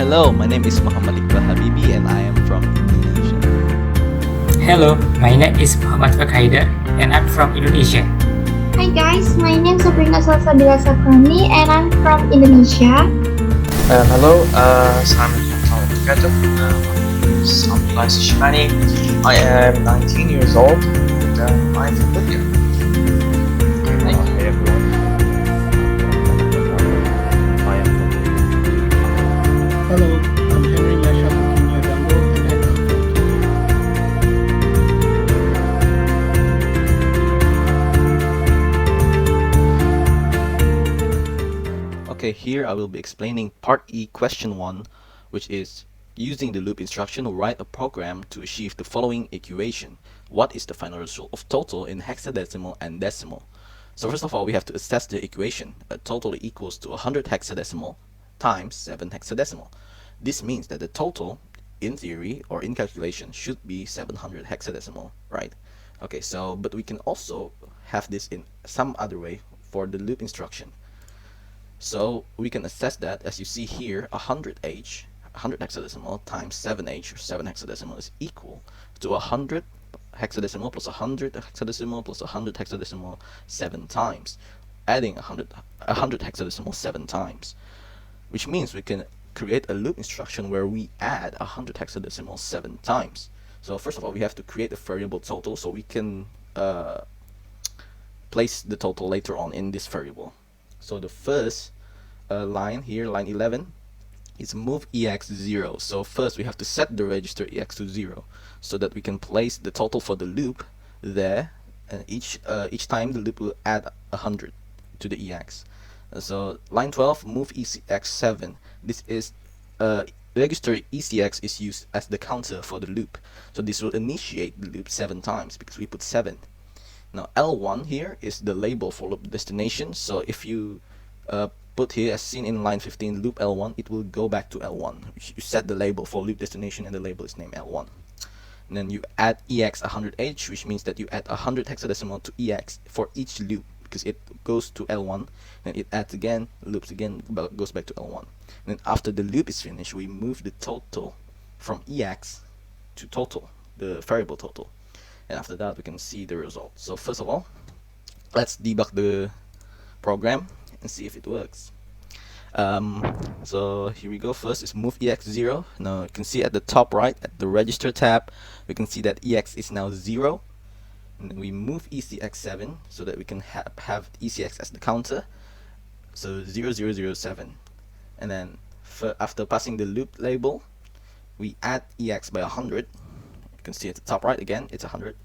Hello, my name is Muhammad Iqbal Habibie and I am from Indonesia. Hello, my name is Muhammad FAIQ and I'm from Indonesia. Hi guys, my name is SHABRINA SALSABILA SAKRONI and I'm from Indonesia. Hello, I'm Kato. I'm SHEBANI. I am 19 years old and I'm from Libya. Thank you. Hey everyone, I am from Hello, I'm Henry Meshack OKINYI and I'm from Okay, here I will be explaining part E question 1, which is using the loop instruction, write a program to achieve the following equation. What is the final result of total in hexadecimal and decimal? So first of all, we have to assess the equation. A total equals to 100 hexadecimal times 7 hexadecimal. This means that the total, in theory or in calculation, should be 700 hexadecimal, right? Okay, so but we can also have this in some other way for the loop instruction. So we can assess that, as you see here, 100 hexadecimal times 7h, or 7 hexadecimal, is equal to 100 hexadecimal plus 100 hexadecimal plus 100 hexadecimal 7 times, adding 100 hexadecimal 7 times, which means we can create a loop instruction where we add 100 hexadecimal 7 times. So first of all, we have to create a variable total so we can place the total later on in this variable. So the first line here, line 11, is move EX 0. So first we have to set the register EX to 0 so that we can place the total for the loop there, and each time the loop will add 100 to the EX. So line 12, move ECX 7. This is register ECX is used as the counter for the loop. So this will initiate the loop 7 times because we put 7. Now L1 here is the label for loop destination. So if you put here as seen in line 15 loop L1, it will go back to L1. You set the label for loop destination and the label is named L1. And then you add EX 100H, which means that you add 100 hexadecimal to EX for each loop because it goes to L1 and it adds again, loops again, goes back to L1. And then after the loop is finished, we move the total from EX to total, the variable total. And after that we can see the result. So first of all, let's debug the program and see if it works. So here we go. First is move EX 0. Now you can see at the top right at the register tab, we can see that EX is now 0. And then we move ECX 7 so that we can have ECX as the counter. So 0007. And then after passing the loop label, we add EX by 100. You can see at the top right again, it's 100.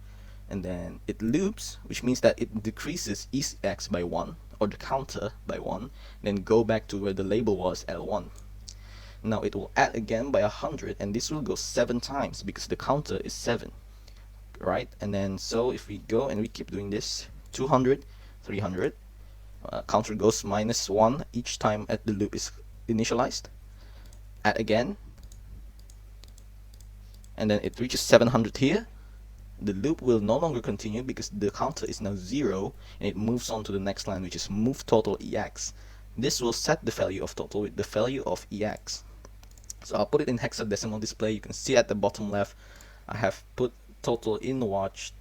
And then it loops, which means that it decreases ECX by 1, or the counter by 1, then go back to where the label was, L1. Now it will add again by 100, and this will go 7 times because the counter is 7, right? And then so if we go and we keep doing this, 200, 300, counter goes -1 each time at the loop is initialized. Add again, and then it reaches 700 here. The loop will no longer continue because the counter is now 0 and it moves on to the next line, which is move total EX. This will set the value of total with the value of EX. So I'll put it in hexadecimal display. You can see at the bottom left I have put total in watch.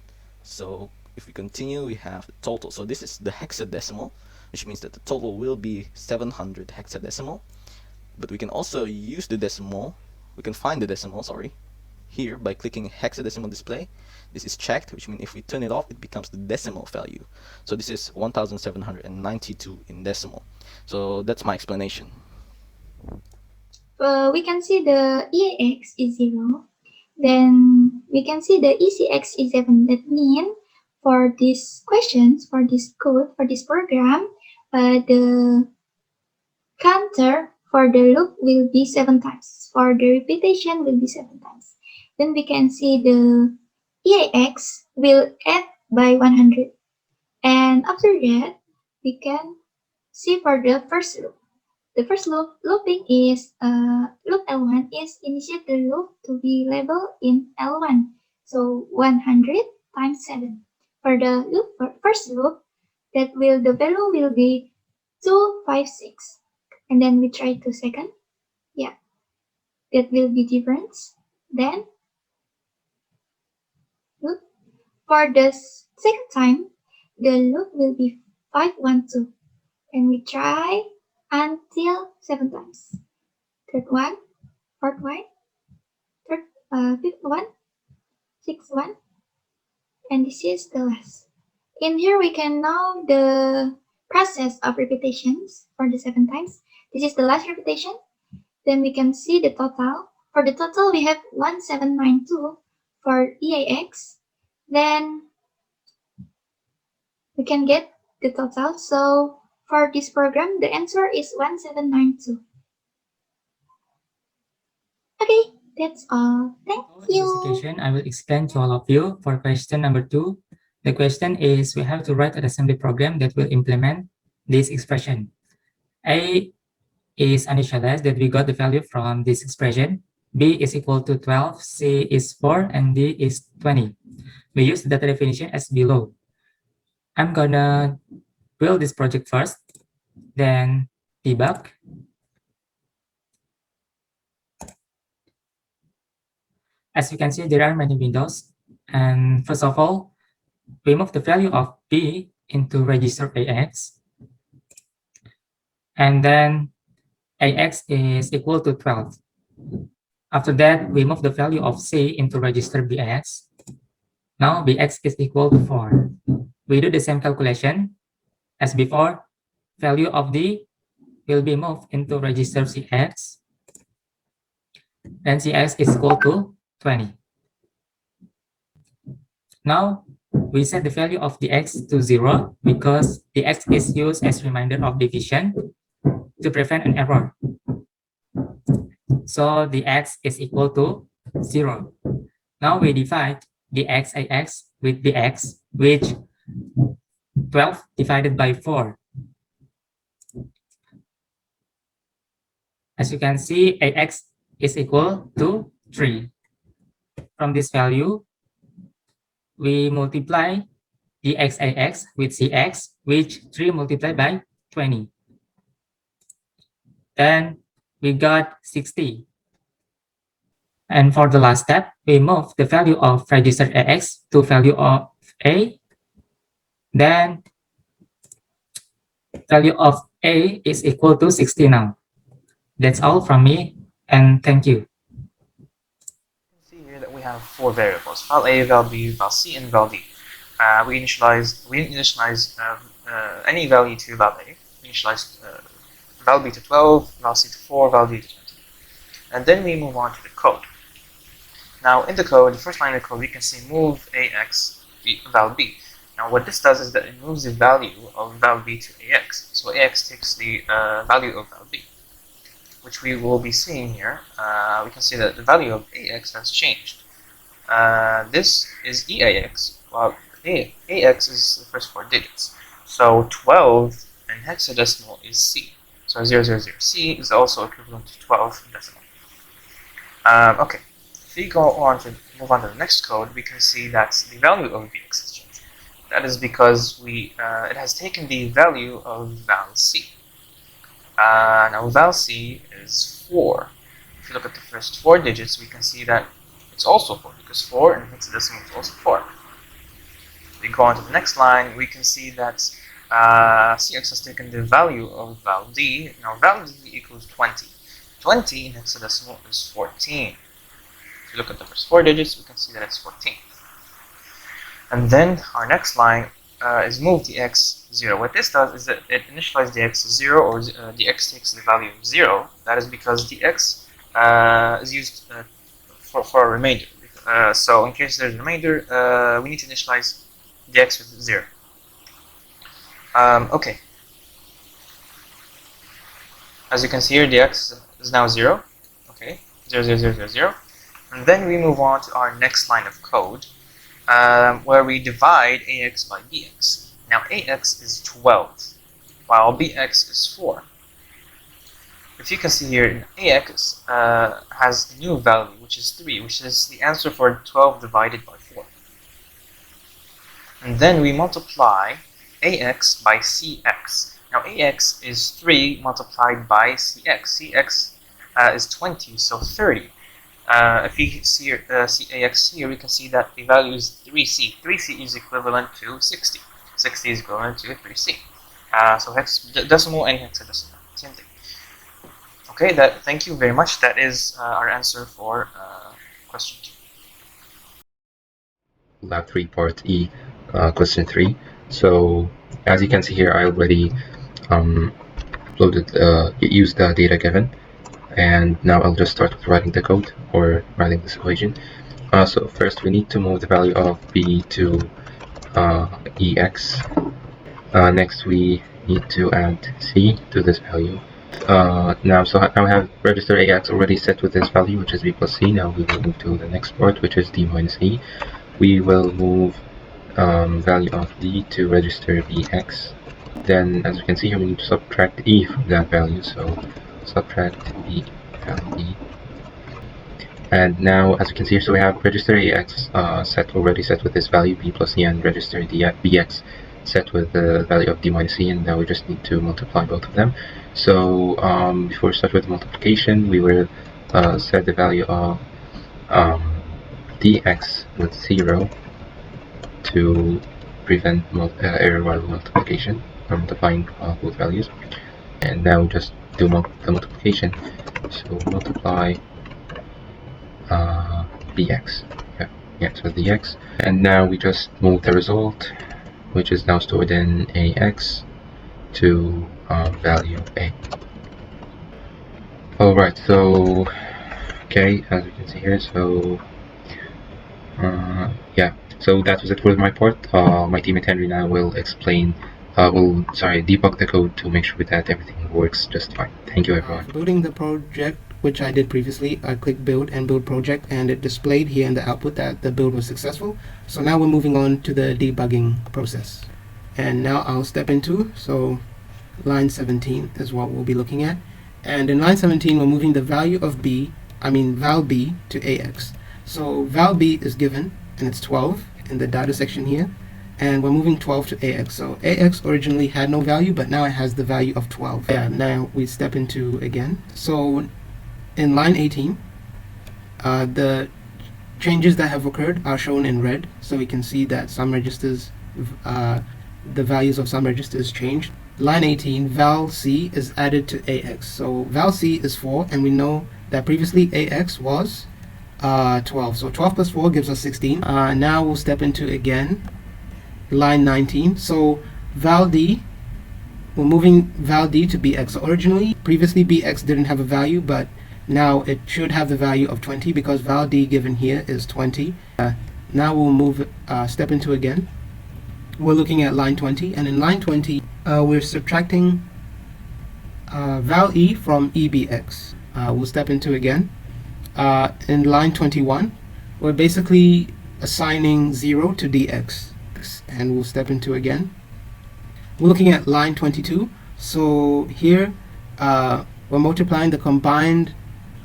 So if we continue, we have the total. So this is the hexadecimal, which means that the total will be 700 hexadecimal. But we can also use the decimal, we can find the decimal, sorry, here by clicking hexadecimal display. This is checked, which means if we turn it off, it becomes the decimal value. So this is 1792 in decimal. So that's my explanation. We can see the EAX is 0. Then we can see the ECX is 7. That means for these questions, for this code, for this program, the counter for the loop will be 7 times. For the repetition will be 7 times. Then we can see the EAX will add by 100. And after that, we can see for the first loop. The first looping is loop L1 is initiate the loop to be labeled in L1. So 100 times 7. For the loop, for first loop, the value will be 256. And then we try to second. Yeah. that will be difference. Then, look, for the second time, the loop will be 512. And we try until 7 times. Third one, fourth one, fifth one, sixth one, and this is the last. In here, we can know the process of repetitions for the 7 times. This is the last repetition. Then we can see the total. For the total, we have 1792 for EAX. Then we can get the total. So for this program, the answer is 1792. Okay, that's all. Thank In this you. occasion, I will explain to all of you for question number 2. The question is we have to write an assembly program that will implement this expression. A is initialized that we got the value from this expression. B is equal to 12, C is 4, and D is 20. We use the data definition as below. I'm gonna build this project first, then debug. As you can see, there are many windows. And first of all, we move the value of B into register AX. And then AX is equal to 12. After that, we move the value of C into register BX. Now BX is equal to 4. We do the same calculation as before. Value of D will be moved into register CX. And CX is equal to 20. Now, we set the value of the x to 0 because the x is used as reminder of division to prevent an error. So the x is equal to 0. Now we divide the AX with the x, which 12 divided by 4. As you can see, AX is equal to 3. From this value, we multiply the AX with CX, which 3 multiplied by 20. Then we got 60. And for the last step, we move the value of register AX to value of A. Then value of A is equal to 60 now. That's all from me, and thank you. See here that we have 4 variables: val A, val B, val C, and val D. We initialize any value to val A. We initialize val B to 12, val C to 4, val D to 20. And then we move on to the code. Now in the code, the first line of the code, we can see move AX val B. Now what this does is that it moves the value of val B to AX. So AX takes the value of val B, which we will be seeing here. We can see that the value of AX has changed. This is EAX, while AX is the first 4 digits. So 12 in hexadecimal is C. So 000. C is also equivalent to 12 in decimal. Okay, if we move on to the next code, we can see that the value of VX has changed. That is because it has taken the value of val C. Now val C is 4. If you look at the first 4 digits, we can see that it's also 4, because 4 in hexadecimal is also 4. We go on to the next line, we can see that CX has taken the value of val D. Now val D equals 20. 20 in hexadecimal is 14. If you look at the first 4 digits, we can see that it's 14. And then our next line is move the x 0. What this does is that it initializes the x to 0, or the x takes the value of 0. That is because the x is used for a remainder. So in case there's a remainder, we need to initialize the x with 0. Okay. As you can see here, the x is now 0. Okay, 0. And then we move on to our next line of code, where we divide AX by BX. Now AX is 12, while BX is 4. If you can see here, AX has a new value, which is 3, which is the answer for 12 divided by 4. And then we multiply AX by CX. Now AX is 3 multiplied by CX. CX is 20, so 30. If we see AX here, we can see that the value is 3C. 3C is equivalent to 60. 60 is equivalent to 3C. So decimal and hexadecimal, same thing. Okay, thank you very much. That is our answer for question 2. Lab 3 part E, question 3. So as you can see here, I already used the data given, and now I'll just start with writing the code or writing this equation. So first we need to move the value of B to EX. Next we need to add C to this value. Now I have register AX already set with this value, which is B plus C. Now we will move to the next part, which is D minus E. We will move value of D to register BX. Then, as you can see here, we need to subtract E from that value. So subtract B from E. And now, as you can see here, so we have register AX already set with this value B plus C, and register BX set with the value of D minus C, and now we just need to multiply both of them. So before we start with multiplication, we will set the value of dx with 0 to prevent error while multiplication, multiplying both values. And now just do the multiplication. So multiply dx, so dx, and now we just move the result, which is now stored in AX, to value A. Alright, so okay, as you can see here, so yeah, so that was it for my part. My teammate Henry now will explain, debug the code to make sure that everything works just fine. Thank you, everyone. Building the project, which I did previously, I clicked build and build project, and it displayed here in the output that the build was successful. So now we're moving on to the debugging process. And now I'll step into, so line 17 is what we'll be looking at. And in line 17, we're moving the value of val B to AX. So val B is given, and it's 12 in the data section here. And we're moving 12 to AX. So AX originally had no value, but now it has the value of 12. Yeah, now we step into again. So in line 18, the changes that have occurred are shown in red. So we can see that some registers, the values of some registers changed. Line 18, val C is added to AX. So val C is 4, and we know that previously AX was 12. So 12 plus 4 gives us 16. Now we'll step into again line 19. So val D, we're moving val D to BX. So originally, previously BX didn't have a value, but now it should have the value of 20 because val D given here is 20. Now we'll move, step into again. We're looking at line 20, and in line 20, we're subtracting val E from EBX. We'll step into again. In line 21, we're basically assigning 0 to DX, and we'll step into again. We're looking at line 22. So here, we're multiplying the combined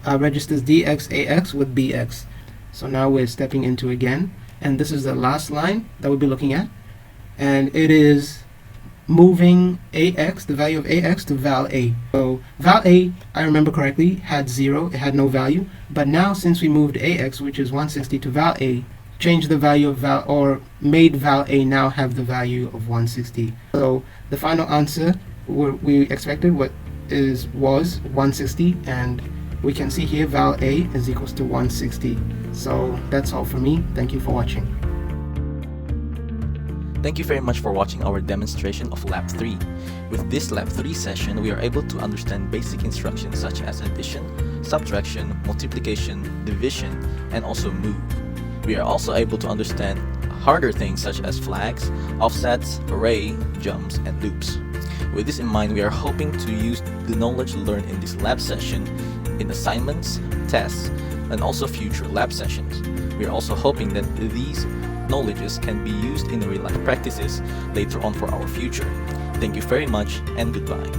registers DX, AX with BX. So now we're stepping into again, and this is the last line that we'll be looking at. And it is moving AX, the value of AX, to val A. So val A, I remember correctly, had 0, it had no value. But now since we moved AX, which is 160, to val A, changed the value of val, or made val A now have the value of 160. So the final answer we expected was 160, and we can see here val A is equals to 160. So that's all for me. Thank you for watching. Thank you very much for watching our demonstration of Lab 3. With this Lab 3 session, we are able to understand basic instructions such as addition, subtraction, multiplication, division, and also move. We are also able to understand harder things such as flags, offsets, array, jumps, and loops. With this in mind, we are hoping to use the knowledge learned in this lab session in assignments, tests, and also future lab sessions. We are also hoping that these knowledges can be used in real-life practices later on for our future. Thank you very much, and goodbye.